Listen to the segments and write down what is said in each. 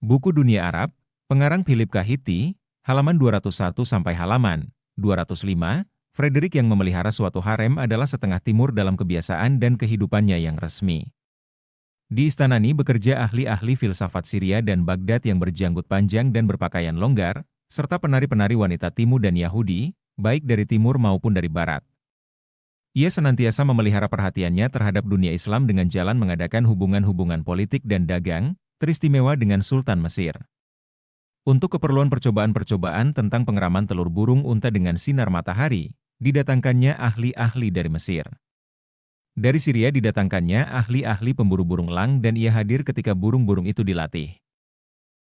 Buku Dunia Arab, pengarang Philip Kahiti, halaman 201 sampai halaman 205, Frederick yang memelihara suatu harem adalah setengah timur dalam kebiasaan dan kehidupannya yang resmi. Di istana ini bekerja ahli-ahli filsafat Syria dan Baghdad yang berjanggut panjang dan berpakaian longgar, serta penari-penari wanita Timur dan Yahudi, baik dari timur maupun dari barat. Ia senantiasa memelihara perhatiannya terhadap dunia Islam dengan jalan mengadakan hubungan-hubungan politik dan dagang, teristimewa dengan Sultan Mesir. Untuk keperluan percobaan-percobaan tentang pengeraman telur burung unta dengan sinar matahari, didatangkannya ahli-ahli dari Mesir. Dari Syria didatangkannya ahli-ahli pemburu burung elang dan ia hadir ketika burung-burung itu dilatih.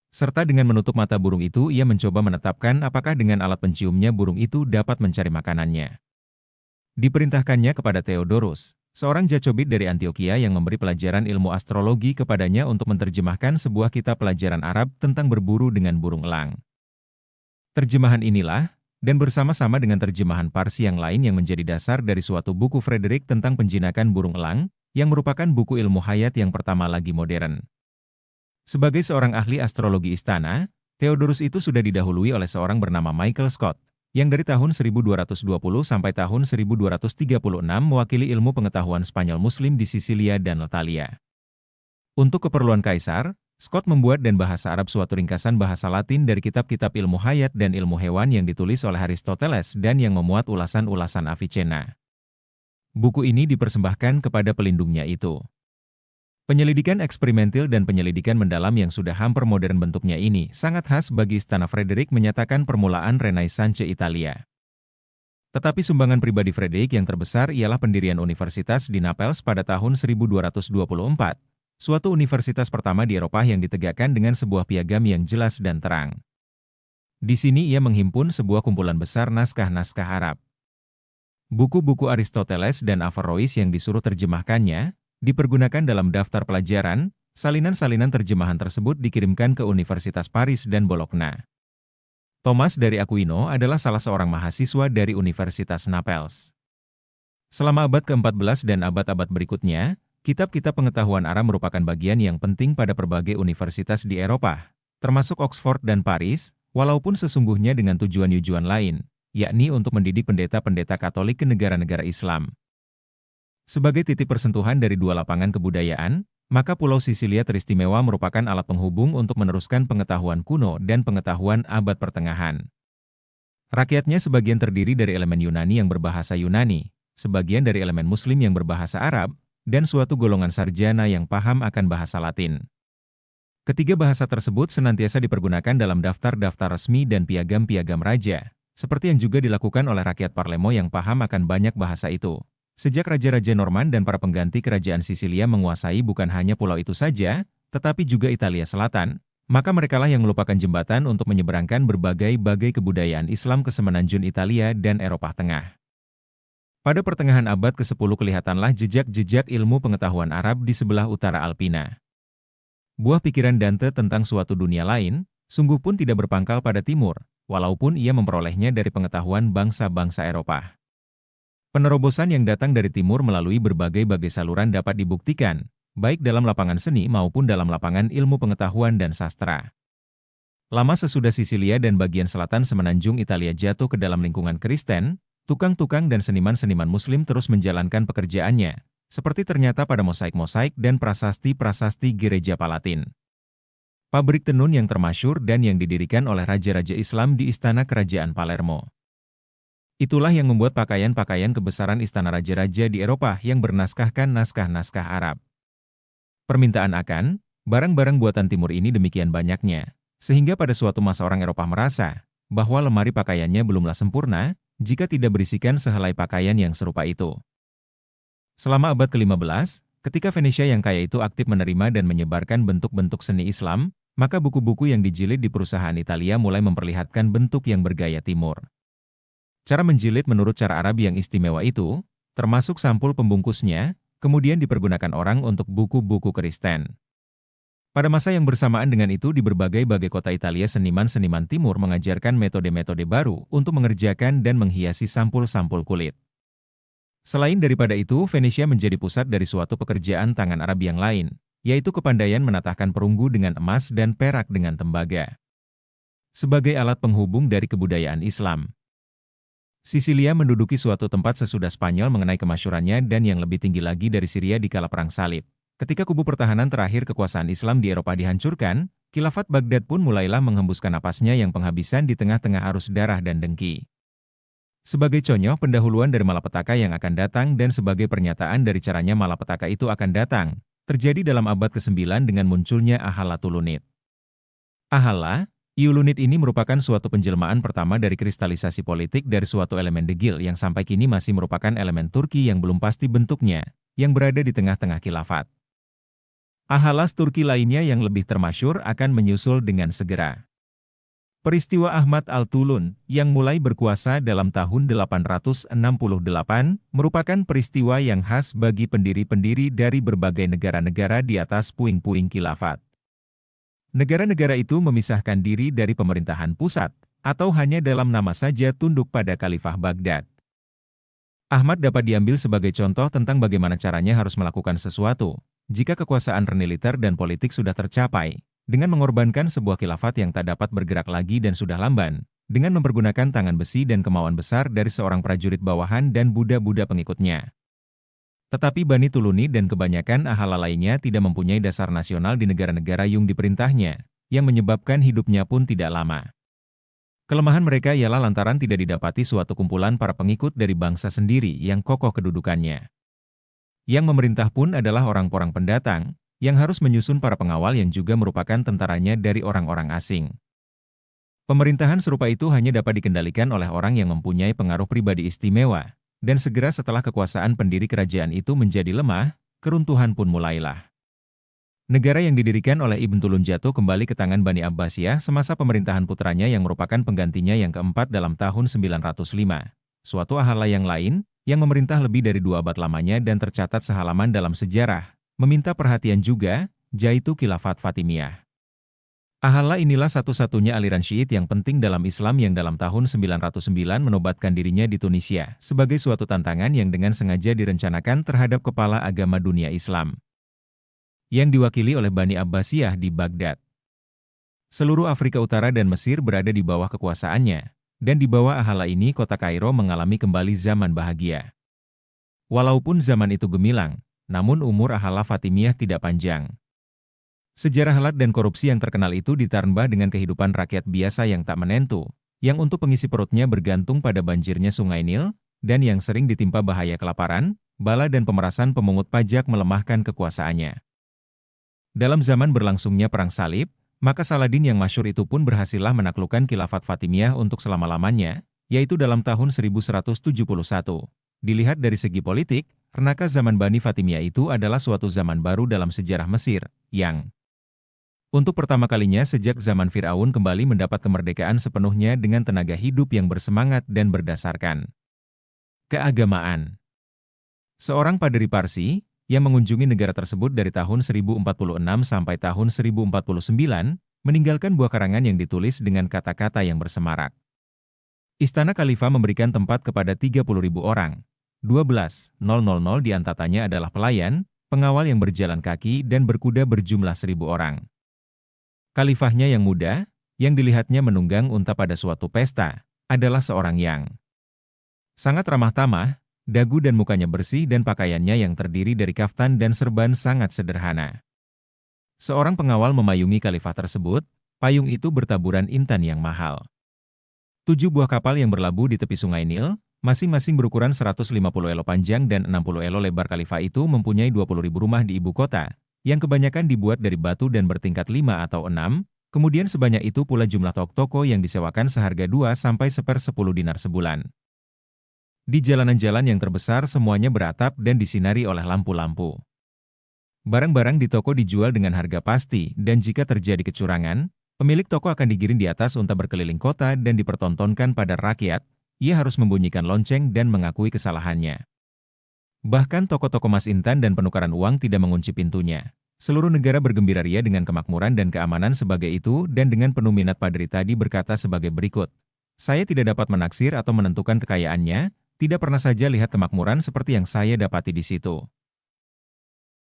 Serta dengan menutup mata burung itu ia mencoba menetapkan apakah dengan alat penciumnya burung itu dapat mencari makanannya. Diperintahkannya kepada Theodorus, seorang Jacobit dari Antioquia yang memberi pelajaran ilmu astrologi kepadanya untuk menerjemahkan sebuah kitab pelajaran Arab tentang berburu dengan burung elang. Terjemahan inilah, dan bersama-sama dengan terjemahan Parsi yang lain yang menjadi dasar dari suatu buku Frederick tentang penjinakan burung elang, yang merupakan buku ilmu hayat yang pertama lagi modern. Sebagai seorang ahli astrologi istana, Theodorus itu sudah didahului oleh seorang bernama Michael Scott, yang dari tahun 1220 sampai tahun 1236 mewakili ilmu pengetahuan Spanyol Muslim di Sisilia dan Italia. Untuk keperluan Kaisar, Scott membuat dan bahasa Arab suatu ringkasan bahasa Latin dari kitab-kitab ilmu hayat dan ilmu hewan yang ditulis oleh Aristoteles dan yang memuat ulasan-ulasan Avicenna. Buku ini dipersembahkan kepada pelindungnya itu. Penyelidikan eksperimental dan penyelidikan mendalam yang sudah hampir modern bentuknya ini sangat khas bagi istana Frederick menyatakan permulaan Renaissance Italia. Tetapi sumbangan pribadi Frederick yang terbesar ialah pendirian Universitas di Naples pada tahun 1224. Suatu universitas pertama di Eropa yang ditegakkan dengan sebuah piagam yang jelas dan terang. Di sini ia menghimpun sebuah kumpulan besar naskah-naskah Arab. Buku-buku Aristoteles dan Averroes yang disuruh terjemahkannya, dipergunakan dalam daftar pelajaran, salinan-salinan terjemahan tersebut dikirimkan ke Universitas Paris dan Bologna. Thomas dari Aquino adalah salah seorang mahasiswa dari Universitas Naples. Selama abad ke-14 dan abad-abad berikutnya, kitab-kitab pengetahuan Arab merupakan bagian yang penting pada berbagai universitas di Eropa, termasuk Oxford dan Paris, walaupun sesungguhnya dengan tujuan-tujuan lain, yakni untuk mendidik pendeta-pendeta Katolik ke negara-negara Islam. Sebagai titik persentuhan dari dua lapangan kebudayaan, maka Pulau Sisilia teristimewa merupakan alat penghubung untuk meneruskan pengetahuan kuno dan pengetahuan abad pertengahan. Rakyatnya sebagian terdiri dari elemen Yunani yang berbahasa Yunani, sebagian dari elemen Muslim yang berbahasa Arab, dan suatu golongan sarjana yang paham akan bahasa Latin. Ketiga bahasa tersebut senantiasa dipergunakan dalam daftar-daftar resmi dan piagam-piagam raja, seperti yang juga dilakukan oleh rakyat Palermo yang paham akan banyak bahasa itu. Sejak raja-raja Norman dan para pengganti kerajaan Sisilia menguasai bukan hanya pulau itu saja, tetapi juga Italia Selatan, maka merekalah yang melupakan jembatan untuk menyeberangkan berbagai-bagai kebudayaan Islam ke semenanjung Italia dan Eropa Tengah. Pada pertengahan abad ke-10 kelihatanlah jejak-jejak ilmu pengetahuan Arab di sebelah utara Alpina. Buah pikiran Dante tentang suatu dunia lain, sungguh pun tidak berpangkal pada timur, walaupun ia memperolehnya dari pengetahuan bangsa-bangsa Eropa. Penerobosan yang datang dari timur melalui berbagai-bagai saluran dapat dibuktikan, baik dalam lapangan seni maupun dalam lapangan ilmu pengetahuan dan sastra. Lama sesudah Sisilia dan bagian selatan semenanjung Italia jatuh ke dalam lingkungan Kristen, tukang-tukang dan seniman-seniman Muslim terus menjalankan pekerjaannya, seperti ternyata pada mosaik-mosaik dan prasasti-prasasti gereja Palatin. Pabrik tenun yang termasyhur dan yang didirikan oleh raja-raja Islam di istana kerajaan Palermo. Itulah yang membuat pakaian-pakaian kebesaran istana raja-raja di Eropa yang bernaskahkan naskah-naskah Arab. Permintaan akan barang-barang buatan timur ini demikian banyaknya, sehingga pada suatu masa orang Eropa merasa bahwa lemari pakaiannya belumlah sempurna, jika tidak berisikan sehelai pakaian yang serupa itu. Selama abad ke-15, ketika Venesia yang kaya itu aktif menerima dan menyebarkan bentuk-bentuk seni Islam, maka buku-buku yang dijilid di perusahaan Italia mulai memperlihatkan bentuk yang bergaya timur. Cara menjilid menurut cara Arab yang istimewa itu, termasuk sampul pembungkusnya, kemudian dipergunakan orang untuk buku-buku Kristen. Pada masa yang bersamaan dengan itu di berbagai-bagai kota Italia seniman-seniman timur mengajarkan metode-metode baru untuk mengerjakan dan menghiasi sampul-sampul kulit. Selain daripada itu, Venesia menjadi pusat dari suatu pekerjaan tangan Arab yang lain, yaitu kepandaian menatahkan perunggu dengan emas dan perak dengan tembaga. Sebagai alat penghubung dari kebudayaan Islam, Sisilia menduduki suatu tempat sesudah Spanyol mengenai kemasyhurannya dan yang lebih tinggi lagi dari Syria di kala Perang Salib. Ketika kubu pertahanan terakhir kekuasaan Islam di Eropa dihancurkan, Khilafat Baghdad pun mulailah menghembuskan napasnya yang penghabisan di tengah-tengah arus darah dan dengki. Sebagai contoh pendahuluan dari malapetaka yang akan datang dan sebagai pernyataan dari caranya malapetaka itu akan datang, terjadi dalam abad ke-9 dengan munculnya Ahala Tulunid. Ahala, Iulunid ini merupakan suatu penjelmaan pertama dari kristalisasi politik dari suatu elemen degil yang sampai kini masih merupakan elemen Turki yang belum pasti bentuknya, yang berada di tengah-tengah khilafat. Ahalas Turki lainnya yang lebih termasyhur akan menyusul dengan segera. Peristiwa Ahmad Al-Tulun, yang mulai berkuasa dalam tahun 868, merupakan peristiwa yang khas bagi pendiri-pendiri dari berbagai negara-negara di atas puing-puing khilafat. Negara-negara itu memisahkan diri dari pemerintahan pusat, atau hanya dalam nama saja tunduk pada Khalifah Baghdad. Ahmad dapat diambil sebagai contoh tentang bagaimana caranya harus melakukan sesuatu, jika kekuasaan militer dan politik sudah tercapai, dengan mengorbankan sebuah khilafat yang tak dapat bergerak lagi dan sudah lamban, dengan mempergunakan tangan besi dan kemauan besar dari seorang prajurit bawahan dan budak-budak pengikutnya. Tetapi Bani Tuluni dan kebanyakan ahala lainnya tidak mempunyai dasar nasional di negara-negara yang diperintahnya, yang menyebabkan hidupnya pun tidak lama. Kelemahan mereka ialah lantaran tidak didapati suatu kumpulan para pengikut dari bangsa sendiri yang kokoh kedudukannya. Yang memerintah pun adalah orang-orang pendatang, yang harus menyusun para pengawal yang juga merupakan tentaranya dari orang-orang asing. Pemerintahan serupa itu hanya dapat dikendalikan oleh orang yang mempunyai pengaruh pribadi istimewa, dan segera setelah kekuasaan pendiri kerajaan itu menjadi lemah, keruntuhan pun mulailah. Negara yang didirikan oleh Ibn Tulun jatuh kembali ke tangan Bani Abbasiyah semasa pemerintahan putranya yang merupakan penggantinya yang keempat dalam tahun 905. Suatu ahala yang lain, yang memerintah lebih dari 2 abad lamanya dan tercatat sehalaman dalam sejarah, meminta perhatian juga, yaitu Khilafat Fatimiyah. Ahala inilah satu-satunya aliran Syiit yang penting dalam Islam yang dalam tahun 909 menobatkan dirinya di Tunisia sebagai suatu tantangan yang dengan sengaja direncanakan terhadap kepala agama dunia Islam, yang diwakili oleh Bani Abbasiyah di Baghdad. Seluruh Afrika Utara dan Mesir berada di bawah kekuasaannya, dan di bawah ahala ini kota Kairo mengalami kembali zaman bahagia. Walaupun zaman itu gemilang, namun umur ahala Fatimiyah tidak panjang. Sejarah halat dan korupsi yang terkenal itu ditambah dengan kehidupan rakyat biasa yang tak menentu, yang untuk pengisi perutnya bergantung pada banjirnya Sungai Nil, dan yang sering ditimpa bahaya kelaparan, bala dan pemerasan pemungut pajak melemahkan kekuasaannya. Dalam zaman berlangsungnya Perang Salib, maka Saladin yang masyhur itu pun berhasillah menaklukkan Khilafat Fatimiyah untuk selama-lamanya, yaitu dalam tahun 1171. Dilihat dari segi politik, renaka zaman Bani Fatimiyah itu adalah suatu zaman baru dalam sejarah Mesir, yang untuk pertama kalinya sejak zaman Fir'aun kembali mendapat kemerdekaan sepenuhnya dengan tenaga hidup yang bersemangat dan berdasarkan keagamaan. Seorang paderi Parsi, yang mengunjungi negara tersebut dari tahun 1046 sampai tahun 1049, meninggalkan buah karangan yang ditulis dengan kata-kata yang bersemarak. Istana Khalifah memberikan tempat kepada 30.000 orang. 12.000 diantaranya adalah pelayan, pengawal yang berjalan kaki dan berkuda berjumlah 1.000 orang. Khalifahnya yang muda, yang dilihatnya menunggang unta pada suatu pesta, adalah seorang yang sangat ramah tamah, dagu dan mukanya bersih dan pakaiannya yang terdiri dari kaftan dan serban sangat sederhana. Seorang pengawal memayungi khalifah tersebut, payung itu bertaburan intan yang mahal. 7 buah kapal yang berlabuh di tepi Sungai Nil, masing-masing berukuran 150 elo panjang dan 60 elo lebar. Khalifah itu mempunyai 20.000 rumah di ibu kota, yang kebanyakan dibuat dari batu dan bertingkat 5 atau 6, kemudian sebanyak itu pula jumlah toko-toko yang disewakan seharga 2 sampai 1/10 dinar sebulan. Di jalanan-jalan yang terbesar semuanya beratap dan disinari oleh lampu-lampu. Barang-barang di toko dijual dengan harga pasti dan jika terjadi kecurangan, pemilik toko akan digiring di atas unta berkeliling kota dan dipertontonkan pada rakyat. Ia harus membunyikan lonceng dan mengakui kesalahannya. Bahkan toko-toko emas intan dan penukaran uang tidak mengunci pintunya. Seluruh negara bergembira ria dengan kemakmuran dan keamanan sebagai itu dan dengan penuh minat padri tadi berkata sebagai berikut. Saya tidak dapat menaksir atau menentukan kekayaannya, tidak pernah saja lihat kemakmuran seperti yang saya dapati di situ.